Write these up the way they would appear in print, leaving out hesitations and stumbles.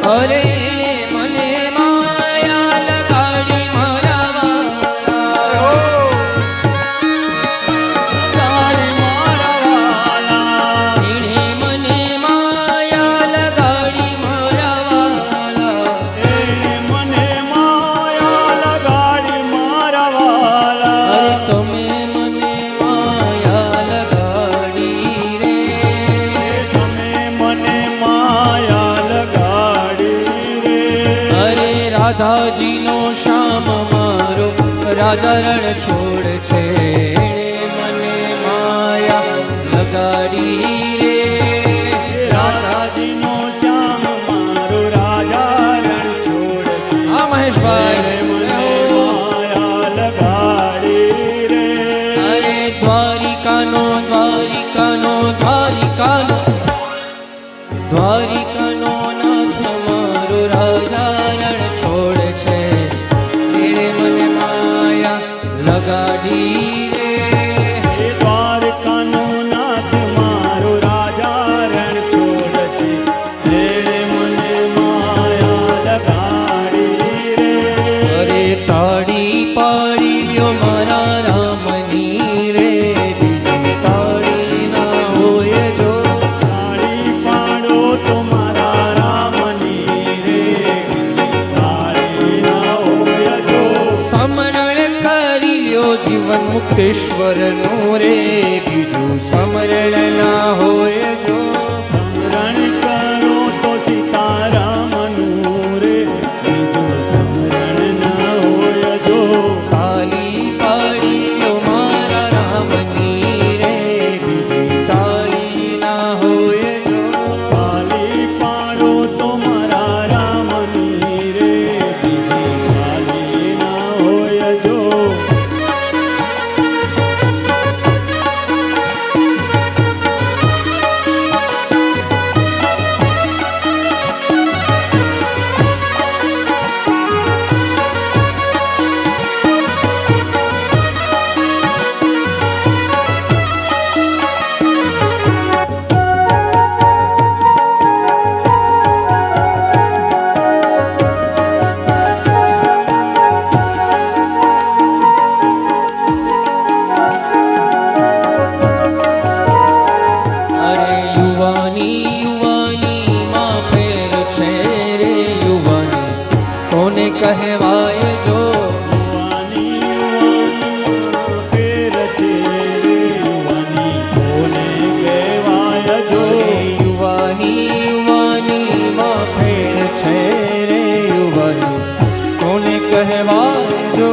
અરે મને માયા લગાડી મારા વાલા, એણે મને માયા લગાડી મારા વાલા, અરે તમે મને માયા લગાડી રે, અરે રાધાજીનો શ્યામ મારો રાજા રણ છોડ છે, એણે મને માયા લગાડી રે, રાધાજીનો શ્યામ મારો રાજા રણ છોડ છે, હા મહેશભાઈ મને માયા લગાડી રે. અરે દ્વારિકાનો દ્વારિકાનો દ્વારિકાનો દ્વારિકાનો નાથ મારો રાજા રણ છોડ છે, એણે મને માયા લગાડી રે, એ દ્વારકાનો નાથ મારો રાજા રણ છોડ છે, એણે મને માયા લગાડી રે. અરે તાળી પાડી લ્યો મારા રામની રે, બીજી તાળી ના હોય જો, તાળી પાડો તો મારા રામની રે, તાળી ના હોય જો. સમરણ કરી લ્યો જીવન મુક્તેશ્વરનો રે, બીજું સમરણ ના હોય જો, સ્મરણ કરો તો સીતારામનું રે, બીજું સ્મરણ ના હોય જો. તાળી પાડી લ્યો મારા રામની રે, બીજી તાળી ના હોય જો, તાળી પાડો તો મારા રામની રે, બીજી તાળી ના હોય જો. અરે યુવાની યુવાની માં ફેર છે રે, યુવાની કોને કહેવાય જો, યુવાની યુવાનીમાં ફેર છે રે, યુવાની કોને કહેવાય જો. અરે યુવાની યુવાની માં ફેર છે રે, યુવાની કોને કહેવાય જો,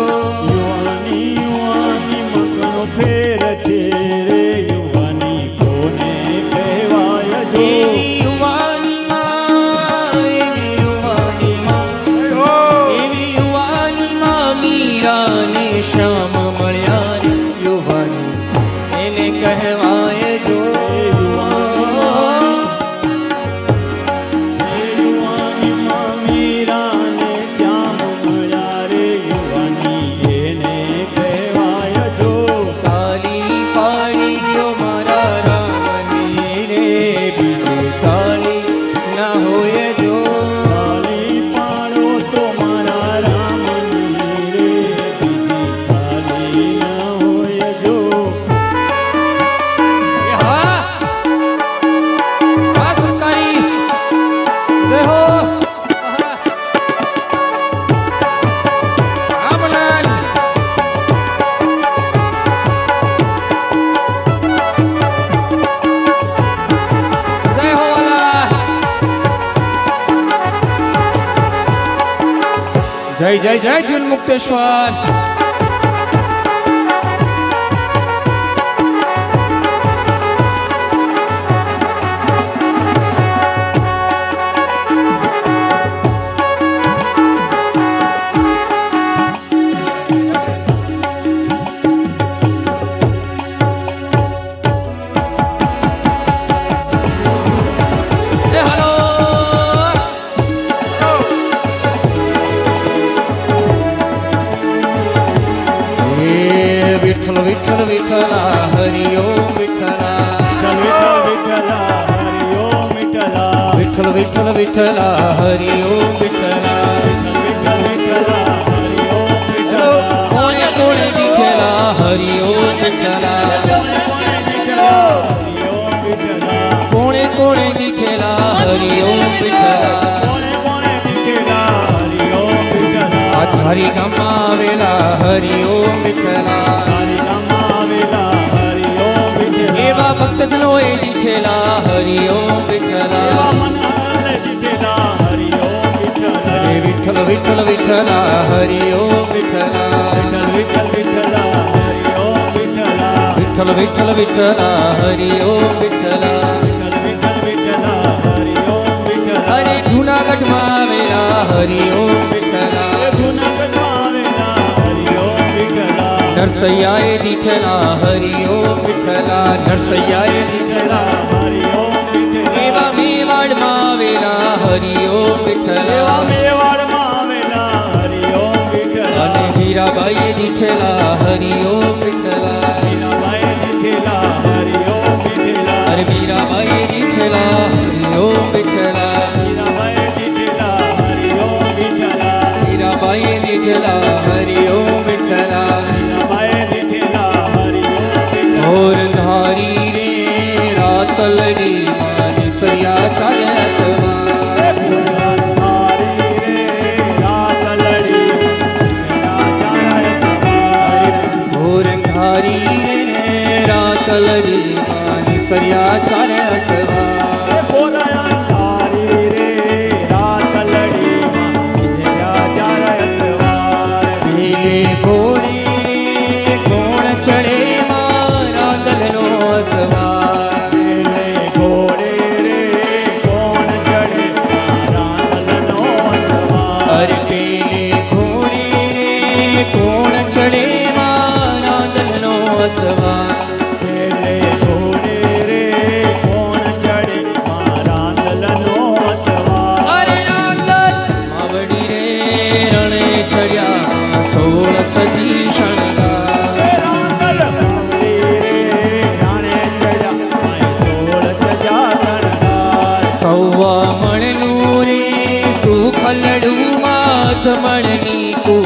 યુવાની યુવાનીમાં ઘણો ફેર છે રે, યુવાની કોને કહેવાય જો. એવી યુવાનીમાં એવી યુવાનીમાં એવી યુવાનીમાં મીરાને શ્યામ મળ્યા રે, યુવાની એને કહેવાય જો, યુવાનીમાં મીરાને શ્યામ મળ્યા રે, યુવાની એને કહેવાય જો. તાળી પાડી લ્યો મારા રામની રે, બીજી તાળી ના હોય જો, તાળી પાડો તો મારા રામની રે, બીજી તાળી ના હોય જો. એ હા હા સંસ્કારી જય હો રામલાલ, જય હો વાલા, જય જય જય જીવન મુક્તેશ્વર. વિઠ્ઠલ વિઠ્ઠલ વિઠ્ઠલા હરિ ઓમ વિઠ્ઠલા વિઠ્ઠલ વિઠ્ઠલ વિઠ્ઠલા હરિ ઓમ વિઠ્ઠલા વિઠ્ઠલ વિઠ્ઠલ વિઠ્ઠલા હરિ ઓમ વિઠ્ઠલા કોણે કોણે દીઠેલા હરિ ઓમ વિઠ્ઠલા કોણે કોણે દીઠેલા હરિ ઓમ વિઠ્ઠલા આ ધારી ગામમાં આવેલા હરિ ઓમ વિઠ્ઠલા એવા ભક્તજનોએ દીઠેલા હરિ ઓમ વિઠ્ઠલા હરે વિઠ્ઠલ વિઠ્ઠલ વિઠ્ઠલા હરિ ઓમ વિઠ્ઠલા વિઠ્ઠલ વિઠ્ઠલ વિઠ્ઠલા હરિ ઓમ વિઠ્ઠલા હરે જૂનાગઢમાં આવેલા હરિ ઓમ વિઠ્ઠલા નરસૈયાએ દીઠેલા હરિ ઓમ વિઠ્ઠલા નરસૈયાએ દીઠેલા એવા મેવાડમાં આવેલા હરિ ઓમ વિઠ્ઠલા અને મીરાબાઈએ દીઠેલા હરિ ઓમ વિઠ્ઠલા અરે મીરાબાઈએ દીઠેલા હરિ ઓમ વિઠ્ઠલા મીરાબાઈએ દીઠેલા હરિ ઓમ વિઠ્ઠલા ઓર ધારી રે રાતલડી માની સરિયા ચાલ્યા ઓર ધારી રે રાતલડી માની સરિયા ચાલ્યા સવા ઘોડે કોણ ચડે મારા દલનો સવાર અરે પેલે ઘોડે કોણ ચડે મારા દલનો સવાર અરે રાંદલ માવડી રે રણે ચડ્યા 16 સદી શણગાર સૌવા મણનું રે સુખલડું માથ મણની કુ